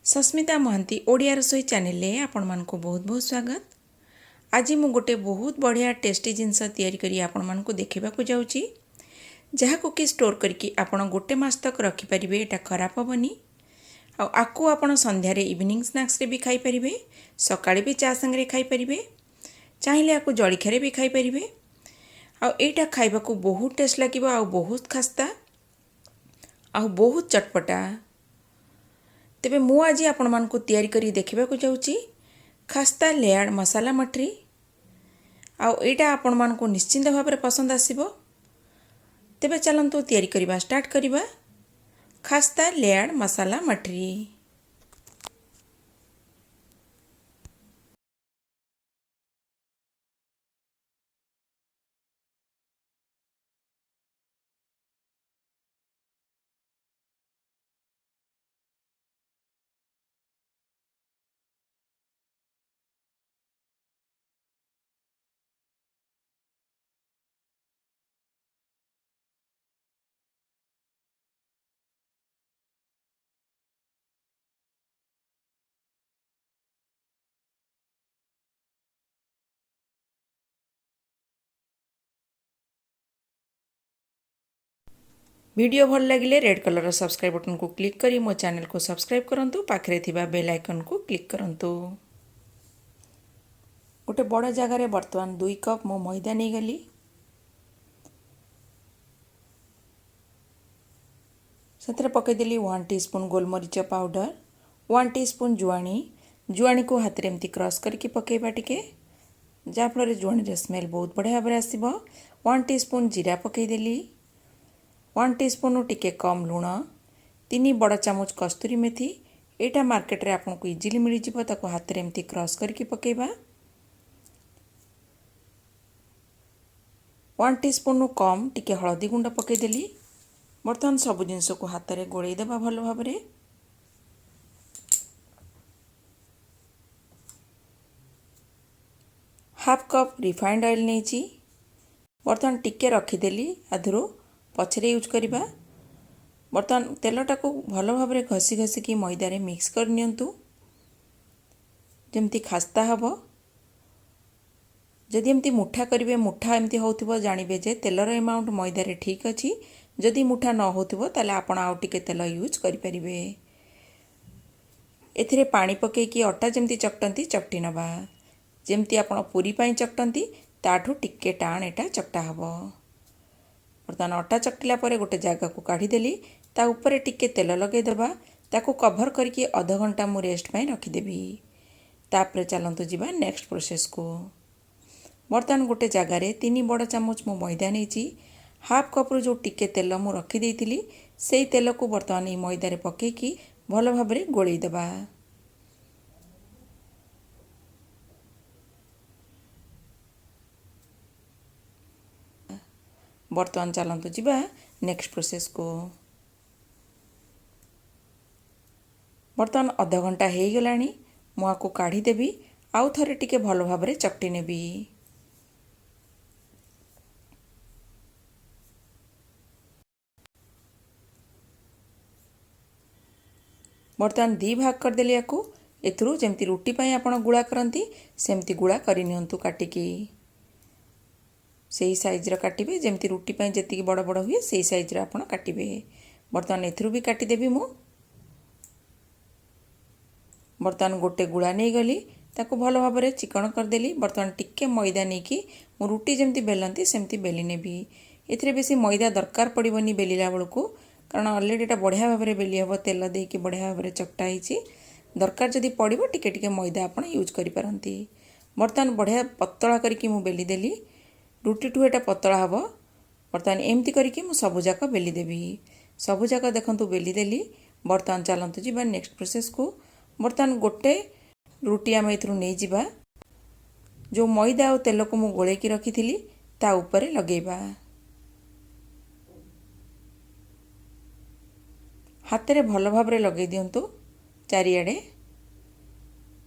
सस्मिता मोहांती ओडिया रसोई चैनल आपण मानक बहुत बहुत स्वागत। आज मु गोटे बहुत बढ़िया टेस्टी जिनस तैयारी करी आपण मानक देखा जाऊँगी जहाँ कि स्टोर करके आपण गोटे मास तक रखिपारे। एटा खराब हेनी आकु आपण संध्यार इवनिंग स्नैक्स रे भी खाई पारिबे, सकाळे भी चा संगे खाई पारिबे, चाहिए आकु जलखिया भी खाई पारिबे। एटा खाइबा को बहुत टेस्ट लगिबो आ बहुत खास्ता आ बहुत चटपटा। तेबे मु आज आपण मानकु तैयारी करी देखिबा को जाउची खास्ता लेयर्ड मसाला मठरी। एटा आपण मानकु निश्चिंत भाव में पसंद आसीबो। तेबे चलंतु तैयारी करिबा स्टार्ट करिबा खास्ता लेयर्ड मसाला मठरी। वीडियो भल लगिले रेड कलर सब्सक्राइब बटन को क्लिक करी मो चैनल को सब्सक्राइब करंतु, पाखरे थिबा बेल आइकन को क्लिक करंतु। गोटे बड़ जगार बर्तमान 2 कप मो मैदा नहीं गली। से पकईदेली 1 टीस्पून गोलमरीच पाउडर, 1 टीस्पून जुआणी। जुआणी को हाथ में एमती क्रश करके पकेबा टिके, जहाँफल जुआणी स्मेल बहुत बढ़िया भाव में आसब। 1 टीस्पून जीरा पकईदेली, 1 टीस्पून टिके कम लुण, 3 बड़ चामच कस्तूरी मेथी। एटा मार्केट रे आपको इजिली मिल जिवो, ताको हाथ में एमती क्रश करके पकेबा। 1 टीस्पून कम टिके हलदी गुंड पकईदेली। बर्तमान सबु जिनस को हाथ में गोलई देबा भल भाव में। हाफ कप रिफाइंड ऑयल नहीं बर्तमान टिके रखीदेली, आधुरु पछरे यूज करिबा। बर्तमान तेलटा को भल भाव में घसी घसिकी मैदारे मिक्स कर नियंतु, जेमती खास्ता हबो। जदि एमती मुठा करिवे, मुठा एमती होउथिबो जानिबे जे तेलर अमाउंट मैदारे ठीक अछि। जदि मुठा न होउथिबो ताले आपण आउ टिके तेल यूज करि परिबे। एथिरे पानी पकेकी अटा जेमती चकटंती चकटी नबा, जेमती आपण पूरी पाई चकटंती ताठू टिके टाण एटा चकटा हबो। बर्तमान अटा चकटिला परे गोटे जगह को काढ़ीदेली, ता ऊपर टिके तेल लगे देबा, ताकू कभर करके आधा घंटा मु रेस्ट पाई रखीदेवी। तापरे चलंतु जीवा नेक्स्ट प्रोसेस को। बर्तमान गोटे जगार 3 बड़ चामच मु मैदा नहीं, हाफ कप रु जो टिके तेल मु रखी देइथिली, सेई तेल को बर्तमान ई मैदारे पकेकी भल भाव में गोलई देबा। बर्तमान चलंतु जीवा नेक्स्ट प्रोसेस को। बर्तमान आधा घंटा हो गलानी, मुआ को काढ़ी देबी, आउ थरे टिके भल भाव में चकटी नेबी। बर्तमान 2 भाग करदेली याकू। एथुरु जेमती रुटी पाई आपण गुळा करंती सेमती गुळा करि नियंतु काटिकी। सेही साइज रा काटिबे, जेमती रुटी पाई जेतिकी बड़ बड़ हुए सेही साइज रा आपण काटिबे। बर्तमान एथुरु भी काटी देबी मु। बर्तमान गोटे गुळा नहीं गली, ताको भल भाव में चिकन करदेली। बर्तमान टिके मैदा नहीं कि मु रुटी जेमती बेलंती सेमती बेली नेबी। एथिरे बेसी मैदा दरकार पड़िबनी बेलिला बेलकू, कारण ऑलरेडी एटा बढ़िया भाव में बेली हबो। तेल देकी बढ़िया भाव में चकटा होईची। दरकार जदि पड़िबो टिके टिके मैदा आपण यूज करि पारंती। बर्तमान बढ़िया पतला करके मु बेली देली, रुटी ठू एटा पतला हबो। बर्तमान एमती करके मु सबु जाक बेली देबी। सबु जाक देखंतु बेली देली। बर्तमान चलंतु जीवा नेक्स्ट प्रोसेस को। बर्तमान गोटे रुटी आम एथुरु नहीं जिबा, जो मैदा और तेल को मु गोलेकी रखीथिली ता ऊपर लगेबा। हाथ में भल भाव में लगे दिंतु चारिआडे।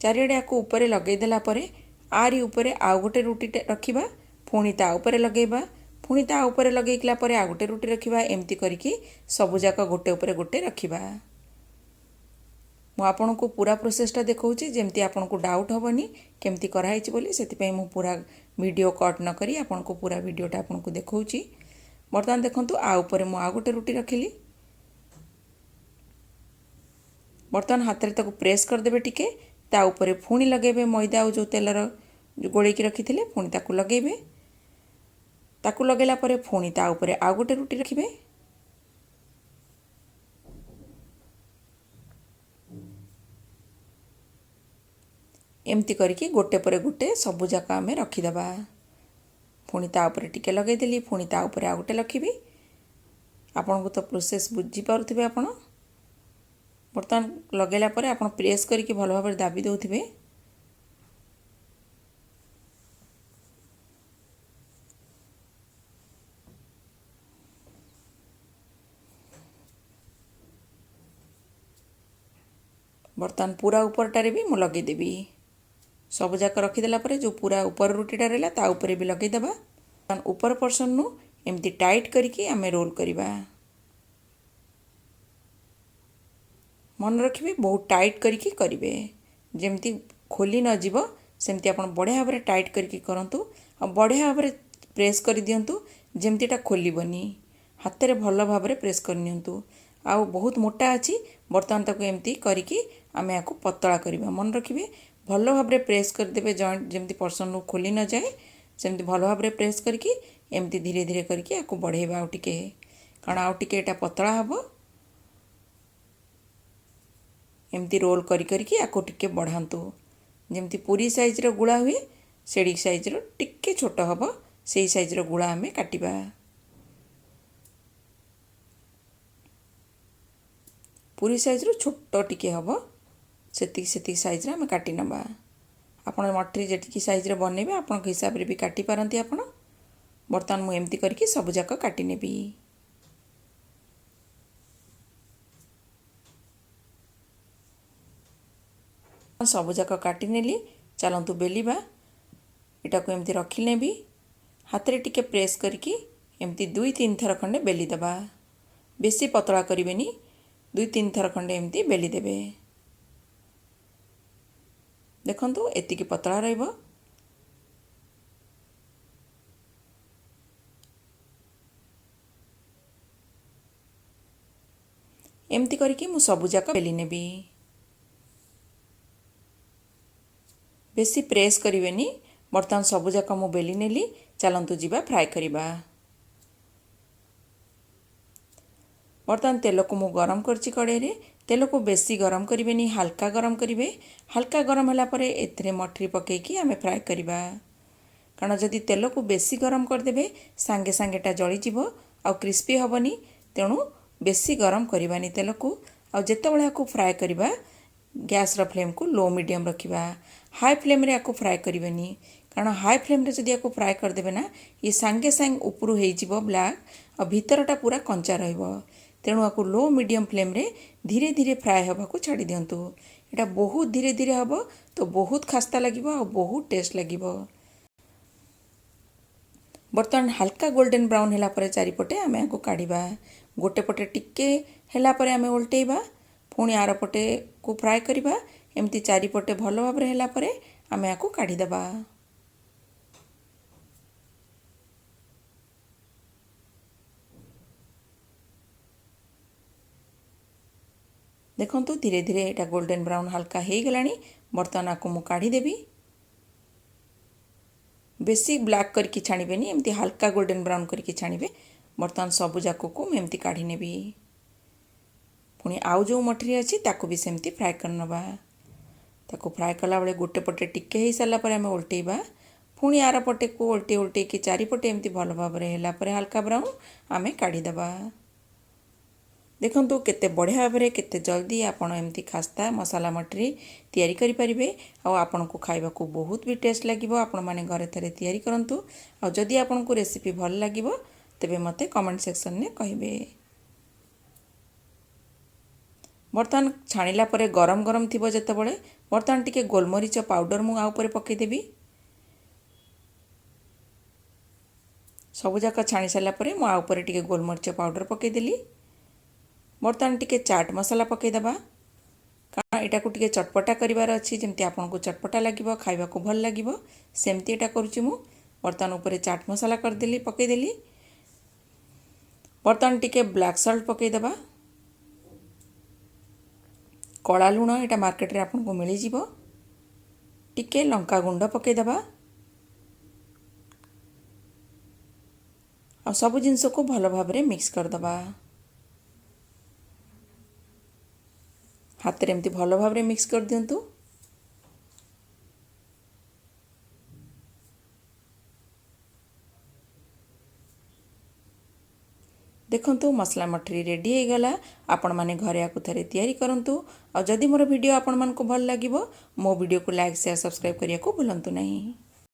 चारिआडे आको ऊपर लगे देला परे आरी ऊपर आउ गोटे रुटी रखिबा, पुणी ता ऊपर लगेबा, पुणी ता ऊपर लगेइकला परे आ गोटे रुटी रखिबा। एमती करके सबु जाक गोटे ऊपर गोटे रखिबा। ମୁଁ ଆପଣଙ୍କୁ ପୂରା ପ୍ରୋସେସଟା ଦେଖାଉଛି ଯେମିତି ଆପଣଙ୍କୁ ଡାଉଟ୍ ହେବନି କେମିତି କରାହେଇଛି ବୋଲି। ସେଥିପାଇଁ ମୁଁ ପୂରା ଭିଡ଼ିଓ କଟ୍ ନ କରି ଆପଣଙ୍କୁ ପୂରା ଭିଡ଼ିଓଟା ଆପଣଙ୍କୁ ଦେଖାଉଛି। ବର୍ତ୍ତମାନ ଦେଖନ୍ତୁ ଉପରେ ମୁଁ ଆଉ ଗୋଟେ ରୁଟି ରଖିଲି। ବର୍ତ୍ତମାନ ହାତରେ ତାକୁ ପ୍ରେସ୍ କରିଦେବେ ଟିକେ। ତା ଉପରେ ପୁଣି ଲଗାଇବେ ମଇଦା ଆଉ ଯେଉଁ ତେଲର ଗୋଳେଇକି ରଖିଥିଲେ ପୁଣି ତାକୁ ଲଗାଇବେ। ତାକୁ ଲଗାଇଲା ପରେ ପୁଣି ତା ଉପରେ ଆଉ ଗୋଟେ ରୁଟି ରଖିବେ। ଏମିତି କରିକି ଗୋଟେ ପରେ ଗୋଟେ ସବୁଯାକ ଆମେ ରଖିଦେବା। ପୁଣି ତା ଉପରେ ଟିକେ ଲଗାଇଦେଲି, ପୁଣି ତା ଉପରେ ଆଉ ଗୋଟେ ରଖିବି। ଆପଣଙ୍କୁ ତ ପ୍ରୋସେସ୍ ବୁଝିପାରୁଥିବେ ଆପଣ। ବର୍ତ୍ତମାନ ଲଗାଇଲା ପରେ ଆପଣ ପ୍ରେସ୍ କରିକି ଭଲ ଭାବରେ ଦାବି ଦେଉଥିବେ। ବର୍ତ୍ତମାନ ପୂରା ଉପରଟାରେ ବି ମୁଁ ଲଗାଇଦେବି। ସବୁଯାକ ରଖିଦେଲା ପରେ ଯେଉଁ ପୂରା ଉପର ରୁଟିଟା ରହିଲା ତା ଉପରେ ବି ଲଗାଇଦେବା। ଉପର ପର୍ସନରୁ ଏମିତି ଟାଇଟ୍ କରିକି ଆମେ ରୋଲ୍ କରିବା। ମନେ ରଖିବେ ବହୁତ ଟାଇଟ୍ କରିକି କରିବେ, ଯେମିତି ଖୋଲି ନଯିବ ସେମିତି ଆପଣ ବଢ଼ିଆ ଭାବରେ ଟାଇଟ୍ କରିକି କରନ୍ତୁ। ଆଉ ବଢ଼ିଆ ଭାବରେ ପ୍ରେସ୍ କରିଦିଅନ୍ତୁ ଯେମିତି ଏଇଟା ଖୋଲିବନି। ହାତରେ ଭଲ ଭାବରେ ପ୍ରେସ୍ କରିନିଅନ୍ତୁ। ଆଉ ବହୁତ ମୋଟା ଅଛି, ବର୍ତ୍ତମାନ ତାକୁ ଏମିତି କରିକି ଆମେ ୟାକୁ ପତଳା କରିବା। ମନେ ରଖିବେ ଭଲ ଭାବରେ ପ୍ରେସ୍ କରିଦେବେ, ଜଏଣ୍ଟ ଯେମିତି ପର୍ସନରୁ ଖୋଲି ନଯାଏ ସେମିତି ଭଲ ଭାବରେ ପ୍ରେସ୍ କରିକି ଏମିତି ଧୀରେ ଧୀରେ କରିକି ୟାକୁ ବଢ଼େଇବା ଆଉ ଟିକେ, କାରଣ ଆଉ ଟିକେ ଏଇଟା ପତଳା ହେବ। ଏମିତି ରୋଲ୍ କରି କରିକି ୟାକୁ ଟିକେ ବଢ଼ାନ୍ତୁ। ଯେମିତି ପୁରୀ ସାଇଜ୍ର ଗୁଳା ହୁଏ ସେଡ଼ି ସାଇଜ୍ର ଟିକେ ଛୋଟ ହେବ, ସେଇ ସାଇଜ୍ର ଗୁଳା ଆମେ କାଟିବା। ପୁରୀ ସାଇଜ୍ରୁ ଛୋଟ ଟିକେ ହେବ, ସେତିକି ସାଇଜ୍ରେ ଆମେ କାଟି ନେବା। ଆପଣ ମଠରୀ ଯେତିକି ସାଇଜ୍ରେ ବନେଇବେ ଆପଣଙ୍କ ହିସାବରେ ବି କାଟିପାରନ୍ତି ଆପଣ। ବର୍ତ୍ତମାନ ମୁଁ ଏମିତି କରିକି ସବୁଯାକ କାଟିନେବି। ସବୁଯାକ କାଟିନେଲି, ଚାଲନ୍ତୁ ବେଲିବା। ଏଟାକୁ ଏମିତି ରଖିଲେ ବି ହାତରେ ଟିକେ ପ୍ରେସ୍ କରିକି ଏମିତି 2-3 ଥର ଖଣ୍ଡେ ବେଲି ଦେବା। ବେଶୀ ପତଳା କରିବେନି, 2-3 ଥର ଖଣ୍ଡେ ଏମିତି ବେଲି ଦେବେ। ଦେଖନ୍ତୁ ଏତିକି ପତଳା ରହିବ। ଏମିତି କରିକି ମୁଁ ସବୁଯାକ ବେଲି ନେବି। ବେଶୀ ପ୍ରେସ୍ କରିବେନି। ବର୍ତ୍ତମାନ ସବୁଯାକ ମୁଁ ବେଲି ନେଲି, ଚାଲନ୍ତୁ ଯିବା ଫ୍ରାଏ କରିବା। ବର୍ତ୍ତମାନ ତେଲକୁ ମୁଁ ଗରମ କରିଛି କଡ଼େଇରେ। ତେଲକୁ ବେଶୀ ଗରମ କରିବେନି, ହାଲକା ଗରମ କରିବେ। ହାଲକା ଗରମ ହେଲା ପରେ ଏଥିରେ ମଠରୀ ପକାଇକି ଆମେ ଫ୍ରାଏ କରିବା। କାରଣ ଯଦି ତେଲକୁ ବେଶୀ ଗରମ କରିଦେବେ ସାଙ୍ଗେ ସାଙ୍ଗେ ଏଟା ଜଳିଯିବ ଆଉ କ୍ରିସ୍ପି ହେବନି। ତେଣୁ ବେଶୀ ଗରମ କରିବାନି ତେଲକୁ। ଆଉ ଯେତେବେଳେ ୟାକୁ ଫ୍ରାଏ କରିବା ଗ୍ୟାସ୍ର ଫ୍ଲେମ୍କୁ ଲୋ ମିଡ଼ିୟମ୍ ରଖିବା। ହାଇ ଫ୍ଲେମ୍ରେ ୟାକୁ ଫ୍ରାଏ କରିବେନି, କାରଣ ହାଇ ଫ୍ଲେମ୍ରେ ଯଦି ୟାକୁ ଫ୍ରାଏ କରିଦେବେ ନା ଇଏ ସାଙ୍ଗେ ସାଙ୍ଗେ ଉପରୁ ହେଇଯିବ ବ୍ଲାକ୍ ଆଉ ଭିତରଟା ପୁରା କଞ୍ଚା ରହିବ। ତେଣୁ ୟାକୁ ଲୋ ମିଡ଼ିୟମ୍ ଫ୍ଲେମ୍ରେ ଧୀରେ ଧୀରେ ଫ୍ରାଏ ହେବାକୁ ଛାଡ଼ି ଦିଅନ୍ତୁ। ଏଇଟା ବହୁତ ଧୀରେ ଧୀରେ ହେବ ତ ବହୁତ ଖାସ୍ତା ଲାଗିବ ଆଉ ବହୁତ ଟେଷ୍ଟ ଲାଗିବ। ବର୍ତ୍ତମାନ ହାଲକା ଗୋଲ୍ଡେନ୍ ବ୍ରାଉନ୍ ହେଲା ପରେ ଚାରିପଟେ ଆମେ ୟାକୁ କାଢ଼ିବା। ଗୋଟେ ପଟେ ଟିକେ ହେଲା ପରେ ଆମେ ଓଲଟେଇବା, ପୁଣି ଆର ପଟେକୁ ଫ୍ରାଏ କରିବା। ଏମିତି ଚାରିପଟେ ଭଲ ଭାବରେ ହେଲା ପରେ ଆମେ ୟାକୁ କାଢ଼ିଦେବା। ଦେଖନ୍ତୁ ଧୀରେ ଧୀରେ ଏଇଟା ଗୋଲ୍ଡେନ୍ ବ୍ରାଉନ୍ ହାଲକା ହେଇଗଲାଣି। ବର୍ତ୍ତମାନ ୟାକୁ ମୁଁ କାଢ଼ିଦେବି। ବେଶୀ ବ୍ଲାକ୍ କରିକି ଛାଣିବେନି, ଏମିତି ହାଲକା ଗୋଲ୍ଡେନ୍ ବ୍ରାଉନ୍ କରିକି ଛାଣିବେ। ବର୍ତ୍ତମାନ ସବୁଯାକକୁ ମୁଁ ଏମିତି କାଢ଼ି ନେବି। ପୁଣି ଆଉ ଯେଉଁ ମଠରୀ ଅଛି ତାକୁ ବି ସେମିତି ଫ୍ରାଏ କରିନେବା। ତାକୁ ଫ୍ରାଏ କଲାବେଳେ ଗୋଟେ ପଟେ ଟିକେ ହେଇସାରିଲା ପରେ ଆମେ ଓଲଟେଇବା। ପୁଣି ଆର ପଟେକୁ ଓଲଟେଇକି ଚାରିପଟେ ଏମିତି ଭଲ ଭାବରେ ହେଲା ପରେ ହାଲକା ବ୍ରାଉନ୍ ଆମେ କାଢ଼ିଦେବା। ଦେଖନ୍ତୁ କେତେ ବଢ଼ିଆ ଭାବରେ କେତେ ଜଲ୍ଦି ଆପଣ ଏମିତି ଖାସ୍ତା ମସଲା ମଠରୀ ତିଆରି କରିପାରିବେ। ଆଉ ଆପଣଙ୍କୁ ଖାଇବାକୁ ବହୁତ ବି ଟେଷ୍ଟ ଲାଗିବ। ଆପଣମାନେ ଘରେ ଥରେ ତିଆରି କରନ୍ତୁ। ଆଉ ଯଦି ଆପଣଙ୍କୁ ରେସିପି ଭଲ ଲାଗିବ ତେବେ ମୋତେ କମେଣ୍ଟ ସେକ୍ସନରେ କହିବେ। ବର୍ତ୍ତମାନ ଛାଣିଲା ପରେ ଗରମ ଗରମ ଥିବ ଯେତେବେଳେ ବର୍ତ୍ତମାନ ଟିକେ ଗୋଲମରିଚ ପାଉଡ଼ର ମୁଁ ଆ ଉପରେ ପକାଇଦେବି। ସବୁଯାକ ଛାଣି ସାରିଲା ପରେ ମୁଁ ଆ ଉପରେ ଟିକେ ଗୋଲମରିଚ ପାଉଡ଼ର ପକାଇଦେଲି। ବର୍ତ୍ତମାନ ଟିକେ ଚାଟ୍ ମସଲା ପକାଇଦେବା, कारण यहाँ को टिके चटपटा करिवार अछि जेमती आपनको चटपटा लागिबो खाइबा को भल लागिबो सेमती एटा करूची मु। बर्तमान ऊपर चाट मसाला कर देली पके देली। बर्तमान टिके ब्लैक सॉल्ट पके देबा। कला लुण यहाँ मार्केट रे आपको मिल जिवो। टिके लंका गुंड पके देबा। आ सब जिनस को भल भाव में मिक्स कर दबा। हाथ रे एमती भल भाव में मिक्स कर दियंतु। देखंतु मसला मठरी रेडी हो गला। आपण माने घरे आकु थरे तयारी करंतु। आ जदि मोर वीडियो आपण मानको भल लागिवो मो वीडियो को लाइक शेयर सब्सक्राइब करिया को भूलंतु नहीं।